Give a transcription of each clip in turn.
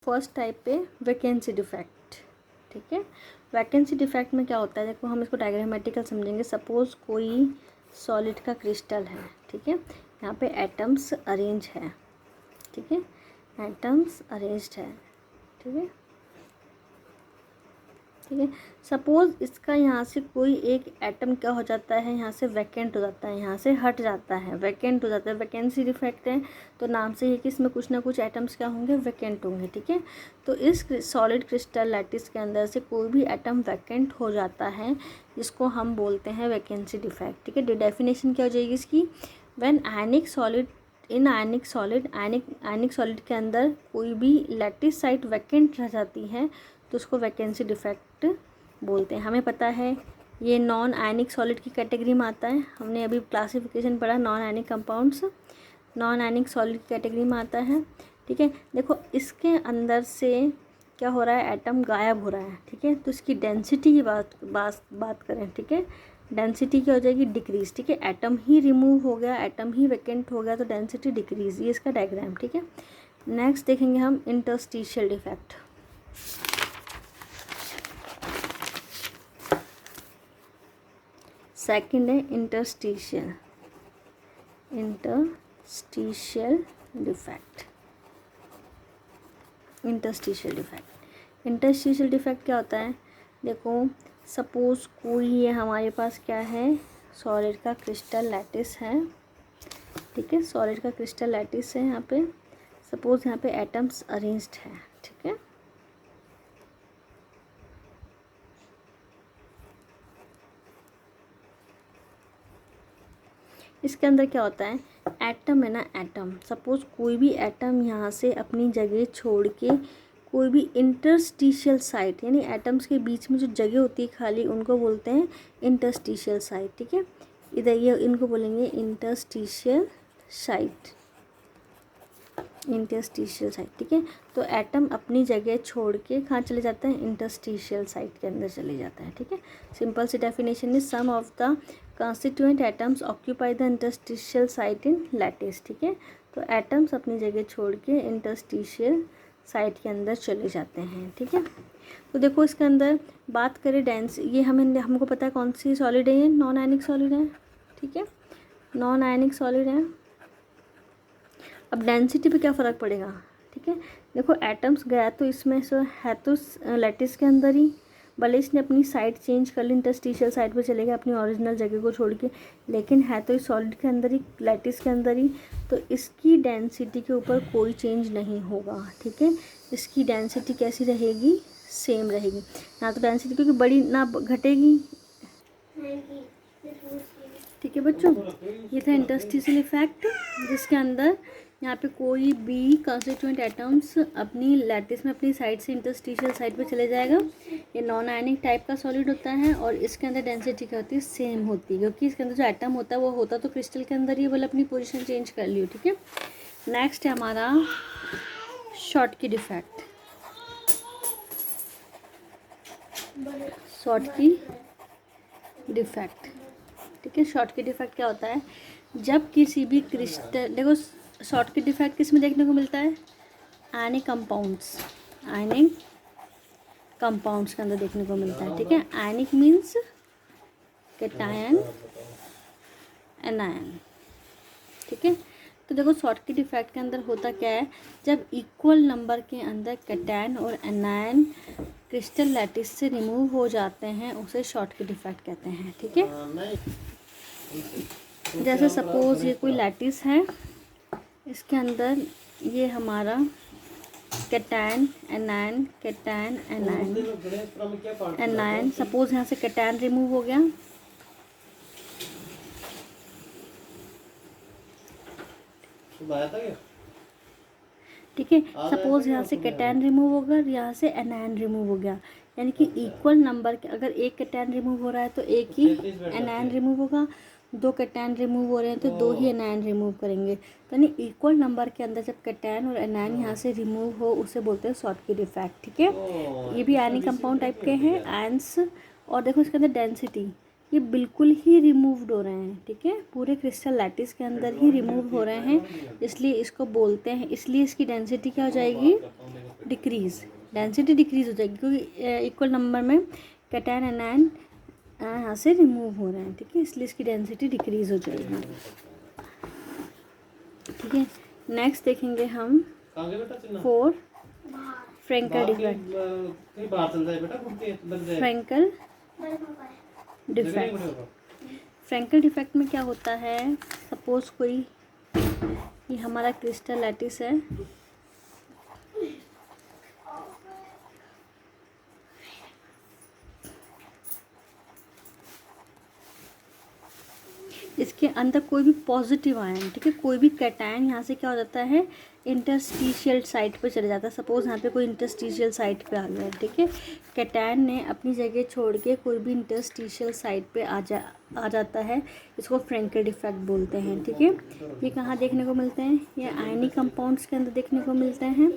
First type पे vacancy defect. ठीक है, वैकेंसी डिफेक्ट में क्या होता है, देखो हम इसको डायग्रामेटिकल समझेंगे। सपोज कोई सॉलिड का क्रिस्टल है, ठीक है, यहाँ पे एटम्स अरेंज है, ठीक है, एटम्स अरेंज्ड है, ठीक है, ठीक है। सपोज इसका यहाँ से कोई एक एटम क्या हो जाता है, यहाँ से वैकेंट हो जाता है, यहाँ से हट जाता है, वैकेंट हो जाता है, वैकेंसी डिफेक्ट है। तो नाम से ही कि इसमें कुछ ना कुछ एटम्स क्या होंगे, वैकेंट होंगे, ठीक है। तो इस सॉलिड क्रिस्टल लैटिस के अंदर से कोई भी एटम वैकेंट हो जाता है, जिसको हम बोलते हैं वैकेंसी डिफेक्ट, ठीक है। डेफिनेशन क्या हो जाएगी इसकी, when ionic solid in ionic solid, ionic solid के अंदर कोई भी लैटिस साइट वैकेंट रह जाती है तो उसको वैकेंसी डिफेक्ट बोलते हैं। हमें पता है ये नॉन आयनिक सॉलिड की कैटेगरी में आता है, हमने अभी क्लासिफिकेशन पढ़ा non ionic compounds, non ionic solid की कैटेगरी में आता है, ठीक है। देखो इसके अंदर से क्या हो रहा है, एटम गायब हो रहा है, ठीक है। तो इसकी डेंसिटी की बात करें, ठीक है, डेंसिटी क्या हो जाएगी, डिक्रीज, ठीक है। एटम ही रिमूव हो गया, एटम ही वैकेंट हो गया तो डेंसिटी डिक्रीज, ये इसका डायग्राम, ठीक है। नेक्स्ट देखेंगे हम इंटरस्टिशियल डिफेक्ट। सेकंड है इंटरस्टिशियल डिफेक्ट। इंटरस्टिशियल डिफेक्ट क्या होता है, देखो सपोज कोई ये हमारे पास क्या है, सॉलिड का क्रिस्टल लैटिस है, ठीक है, सॉलिड का क्रिस्टल लैटिस है। यहाँ पे सपोज यहाँ पे एटम्स अरेंज्ड है, ठीक है। इसके अंदर क्या होता है, एटम है ना, एटम सपोज कोई भी एटम यहाँ से अपनी जगह छोड़ के कोई भी इंटरस्टिशियल साइट, यानी एटम्स के बीच में जो जगह होती है खाली, उनको बोलते हैं इंटरस्टिशियल साइट, ठीक है। इधर ये इनको बोलेंगे इंटरस्टिशियल साइट, ठीक है। तो एटम अपनी जगह छोड़ के कहाँ चले जाते हैं, इंटरस्टिशियल साइट के अंदर चले जाता है, ठीक है। सिंपल सी definition is some of the constituent atoms occupy the interstitial site in lattice, ठीक है। तो एटम्स अपनी जगह छोड़ के इंटरस्टिशियल साइट के अंदर चले जाते हैं, ठीक है। तो देखो इसके अंदर बात करें डेंस, ये हमको पता है कौन सी सॉलिड है, ये नॉन आयनिक सॉलिड है, ठीक है, नॉन आयनिक सॉलिड है। अब डेंसिटी पे क्या फ़र्क पड़ेगा, ठीक है। देखो एटम्स गया तो इसमें से है तो लैटिस के अंदर ही, भले इसने अपनी साइड चेंज कर ली, इंटरस्टिशियल साइड पे चले गए अपनी ओरिजिनल जगह को छोड़ के, लेकिन है तो इस सॉलिड के अंदर ही, लैटिस के अंदर ही। तो इसकी डेंसिटी के ऊपर कोई चेंज नहीं होगा, ठीक है। इसकी डेंसिटी कैसी रहेगी, सेम रहेगी। ना तो डेंसिटी क्योंकि बड़ी ना घटेगी, ठीक है बच्चों। ये था इंटरस्टिशियल इफेक्ट, जिसके अंदर यहाँ पे कोई भी कंस्टिट्यूएंट एटम्स अपनी लैटिस में अपनी साइड से इंटरस्टिशियल साइड पे चले जाएगा। ये नॉन आयनिक टाइप का सॉलिड होता है और इसके अंदर डेंसिटी क्या होती है, सेम होती है, क्योंकि इसके अंदर जो एटम होता है वो होता तो क्रिस्टल के अंदर ही, बोले अपनी पोजिशन चेंज कर लियो, ठीक है। नेक्स्ट है हमारा शॉर्टकी डिफेक्ट। शॉर्टकी डिफेक्ट, ठीक है। शॉर्टकी डिफेक्ट क्या होता है, जब किसी भी क्रिस्टल, देखो शॉर्टकी डिफेक्ट किस में देखने को मिलता है, आयनिक कंपाउंड्स, आयनिक कंपाउंड्स के अंदर देखने को मिलता है, ठीक है। आयनिक मीन्स कैटायन, एनायन, ठीक है। तो देखो शॉर्टकी डिफेक्ट के अंदर होता क्या है, जब इक्वल नंबर के अंदर कैटायन और एनायन क्रिस्टल लैटिस से रिमूव हो जाते हैं, उसे शॉर्टकी डिफेक्ट कहते हैं, ठीक है। जैसे सपोज ये कोई लैटिस है, इसके अंदर ये हमारा cation anion, cation anion, anion, suppose यहाँ से कैटायन रिमूव हो गया, ठीक है। सपोज यहाँ से कैटायन रिमूव होगा, यहाँ से एनायन रिमूव हो गया, यानी कि इक्वल नंबर के, अगर एक कैटायन रिमूव हो रहा है तो एक ही एनायन रिमूव होगा, दो कैटायन रिमूव हो रहे हैं तो दो ही एनायन रिमूव करेंगे। तो यानी इक्वल नंबर के अंदर जब कैटायन और एनायन यहाँ से रिमूव हो, उसे बोलते हैं शॉर्टकी डिफेक्ट, ठीक है। ये भी आयनिक कंपाउंड टाइप के हैं, आयंस। और देखो इसके अंदर डेंसिटी, ये बिल्कुल ही रिमूव्ड हो रहे हैं, ठीक है, पूरे क्रिस्टल लैटिस के अंदर ही रिमूव हो रहे हैं, इसलिए इसको बोलते हैं, इसलिए इसकी डेंसिटी क्या हो जाएगी, डिक्रीज़, डेंसिटी डिक्रीज़ हो जाएगी, क्योंकि इक्वल नंबर में कैटायन एनायन यहाँ से रिमूव हो रहे हैं, ठीक है, इसलिए इसकी डेंसिटी डिक्रीज़ हो जाएगी, ठीक है। नेक्स्ट देखेंगे हम 4 Frenkel defect. Frenkel defect, Frenkel defect में क्या होता है, सपोज कोई ये हमारा क्रिस्टल लैटिस है, इसके अंदर कोई भी पॉजिटिव आयन, ठीक है, कोई भी कैटायन यहाँ से क्या हो जाता है, इंटरस्टिशियल साइट पे चले जाता है। सपोज यहाँ पे कोई इंटरस्टिशियल साइट पे आ गया है, ठीक है, कैटायन ने अपनी जगह छोड़ के कोई भी इंटरस्टिशियल साइट पे आ जाता है, इसको फ्रैंकल डिफेक्ट बोलते हैं, ठीक है। ये कहाँ देखने को मिलते हैं, ये आयनिक कंपाउंड्स के अंदर देखने को मिलते हैं,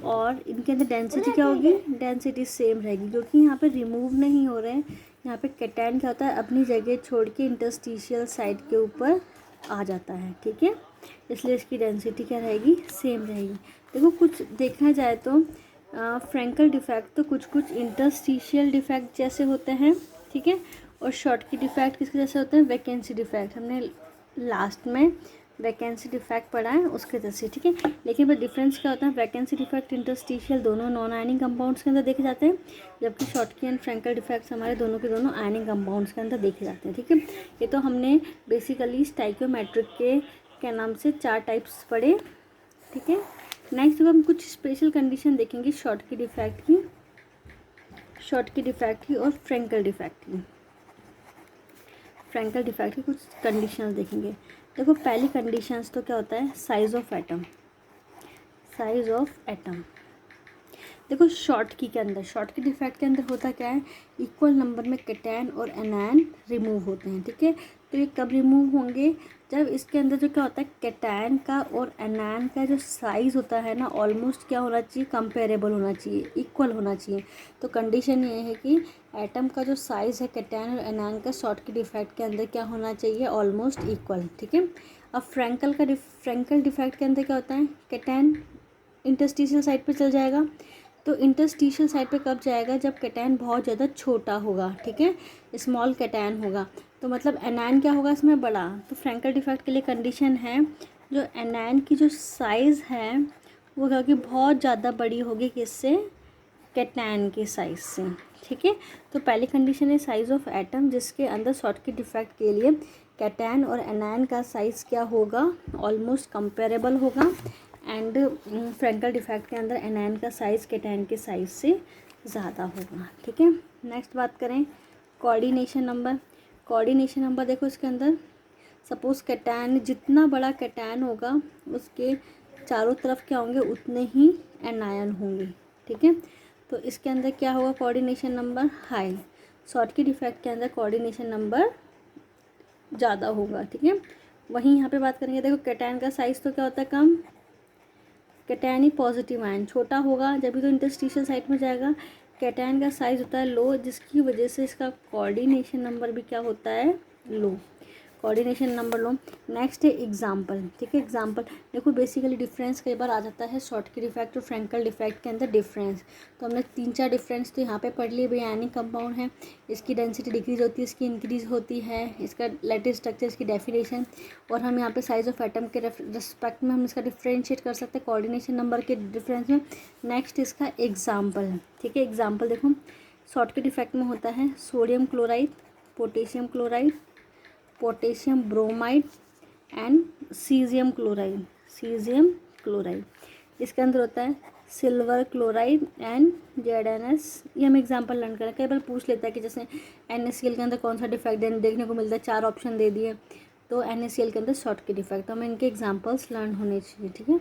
और इनके अंदर डेंसिटी क्या होगी, डेंसिटी सेम रहेगी, क्योंकि यहाँ पे रिमूव नहीं हो रहे हैं, यहाँ पे कैटायन क्या होता है, अपनी जगह छोड़ के इंटरस्टिशियल साइट के ऊपर आ जाता है, ठीक है, इसलिए इसकी डेंसिटी क्या रहेगी, सेम रहेगी। देखो कुछ देखा जाए तो फ्रैंकल डिफेक्ट तो कुछ इंटरस्टिशियल डिफेक्ट जैसे होते हैं, ठीक है, और शॉर्ट की डिफेक्ट किसके जैसे होते हैं, वैकेंसी डिफेक्ट, हमने लास्ट में वैकेंसी डिफेक्ट पढ़ा है उसके जैसे, ठीक है। लेकिन बस डिफरेंस क्या होता है, वैकेंसी डिफेक्ट इंटरस्टिशियल दोनों नॉन आयनिक कंपाउंड्स के अंदर देखे जाते हैं, जबकि शॉर्टकी एंड फ्रैंकल डिफेक्ट्स हमारे दोनों के दोनों आयनिक कंपाउंड्स के अंदर देखे जाते हैं, ठीक है। ये तो हमने बेसिकली स्टाइकियोमेट्रिक के क्या नाम से 4 टाइप्स पढ़े, ठीक है। नेक्स्ट हम कुछ स्पेशल कंडीशन देखेंगे शॉर्टकी डिफेक्ट की और फ्रैंकल डिफेक्ट की। फ्रैंकल डिफेक्ट की कुछ कंडीशंस देखेंगे। देखो पहली कंडीशंस तो क्या होता है, साइज ऑफ एटम। देखो शॉर्टकी के अंदर, शॉर्टकी डिफेक्ट के अंदर होता क्या है, इक्वल नंबर में कैटायन और एनायन रिमूव होते हैं, ठीक है। तो ये कब रिमूव होंगे, जब इसके अंदर जो क्या होता है, कैटायन का और एनायन का जो साइज़ होता है ना, ऑलमोस्ट क्या होना चाहिए, कंपेरेबल होना चाहिए, इक्वल होना चाहिए। तो कंडीशन ये है कि एटम का जो साइज़ है कैटायन और एनायन का शॉर्टकी डिफेक्ट के अंदर क्या होना चाहिए, ऑलमोस्ट इक्वल, ठीक है। अब फ्रैंकल डिफेक्ट के अंदर क्या होता है, कैटायन इंटरस्टिशियल साइड पे चल जाएगा। तो इंटरस्टिशियल साइड पे कब जाएगा, जब कैटायन बहुत ज़्यादा छोटा होगा, ठीक है, स्मॉल कैटायन होगा, तो मतलब एनायन क्या होगा इसमें, बड़ा। तो फ्रैंकल डिफेक्ट के लिए कंडीशन है, जो एनायन की जो साइज़ है वो क्या होगी, बहुत ज़्यादा बड़ी होगी, किससे, कैटायन के साइज़ से, ठीक है। तो पहली कंडीशन है साइज़ ऑफ एटम, जिसके अंदर शॉर्टकी डिफेक्ट के लिए कैटायन और एनायन का साइज़ क्या होगा, ऑलमोस्ट कंपेरेबल होगा। एंड फ्रैंकल डिफेक्ट के अंदर एनायन का साइज़ कैटायन के साइज़ से ज़्यादा होगा, ठीक है। नेक्स्ट बात करें कोऑर्डिनेशन नंबर। देखो इसके अंदर सपोज़ कैटायन, जितना बड़ा कैटायन होगा उसके चारों तरफ क्या होंगे, उतने ही एनायन होंगे, ठीक है। तो इसके अंदर क्या होगा, coordination number high. Schottky defect के अंदर कोऑर्डिनेशन नंबर ज़्यादा होगा, ठीक है। वहीं यहाँ पे बात करेंगे, देखो कैटायन का साइज़ तो क्या होता है, कम, कैटायन ही पॉजिटिव आयन, छोटा होगा जब भी तो इंटरस्टिशियल साइट में जाएगा। कैटायन का साइज़ होता है लो, जिसकी वजह से इसका कोऑर्डिनेशन नंबर भी क्या होता है, लो, कोऑर्डिनेशन नंबर लो। नेक्स्ट है एग्जाम्पल, ठीक है। एग्जाम्पल देखो बेसिकली डिफरेंस कई बार आ जाता है शॉर्टकी डिफेक्ट और फ्रैंकल डिफेक्ट के अंदर डिफरेंस। तो हमने 3-4 डिफरेंस तो यहाँ पे पढ़ लिए, भाई आयनिक कंपाउंड है, इसकी डेंसिटी डिक्रीज होती है, इसकी इंक्रीज होती है, इसका लैटिस स्ट्रक्चर, इसकी डेफिनेशन, और हम यहाँ पे साइज ऑफ एटम के रिस्पेक्ट में हम इसका डिफ्रेंशिएट कर सकते हैं कोऑर्डिनेशन नंबर के डिफरेंस में। नेक्स्ट इसका एग्जाम्पल, ठीक है। एग्जाम्पल देखो शॉर्टकी डिफेक्ट में होता है sodium chloride, potassium chloride, potassium bromide and caesium chloride. इसके अंदर होता है सिल्वर क्लोराइड एंड ZnS। ये हम एग्जांपल लर्न करें, कई बार पूछ लेता है कि जैसे NaCl के अंदर कौन सा डिफेक्ट देखने को मिलता है, 4 ऑप्शन दे दिए, तो NaCl के अंदर शॉर्टकी डिफेक्ट, तो हमें इनके एग्जाम्पल्स लर्न होने चाहिए, ठीक है।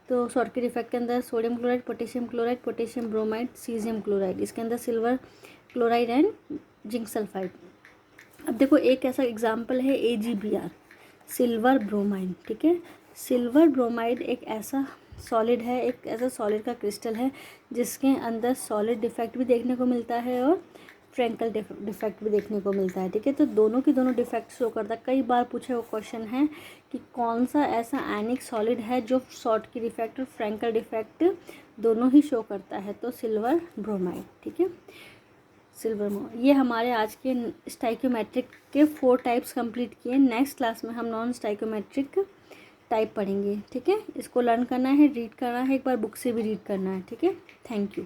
तो शॉर्टकी डिफेक्ट के अंदर sodium chloride, potassium chloride, potassium bromide, caesium chloride, इसके अंदर silver chloride and zinc sulphide. अब देखो एक ऐसा एग्जाम्पल है AgBr, सिल्वर ब्रोमाइड, ठीक है। सिल्वर ब्रोमाइड एक ऐसा सॉलिड है, एक ऐसा सॉलिड का क्रिस्टल है जिसके अंदर सॉलिड डिफेक्ट भी देखने को मिलता है और फ्रैंकल डिफेक्ट भी देखने को मिलता है। ठीक है, तो दोनों की दोनों डिफेक्ट शो करता है। कई बार पूछे हुआ क्वेश्चन है कि कौन सा ऐसा आयनिक सॉलिड है जो शॉर्ट की डिफेक्ट और फ्रैंकल डिफेक्ट दोनों ही शो करता है, तो सिल्वर ब्रोमाइड। ठीक है, सिल्वर ब्रोमाइड। ये हमारे आज के स्टाइक्योमेट्रिक के 4 टाइप्स कंप्लीट किए। नेक्स्ट क्लास में हम नॉन स्टाइक्योमेट्रिक टाइप पढ़ेंगे। ठीक है, इसको लर्न करना है, रीड करना है, एक बार बुक से भी रीड करना है। ठीक है, थैंक यू।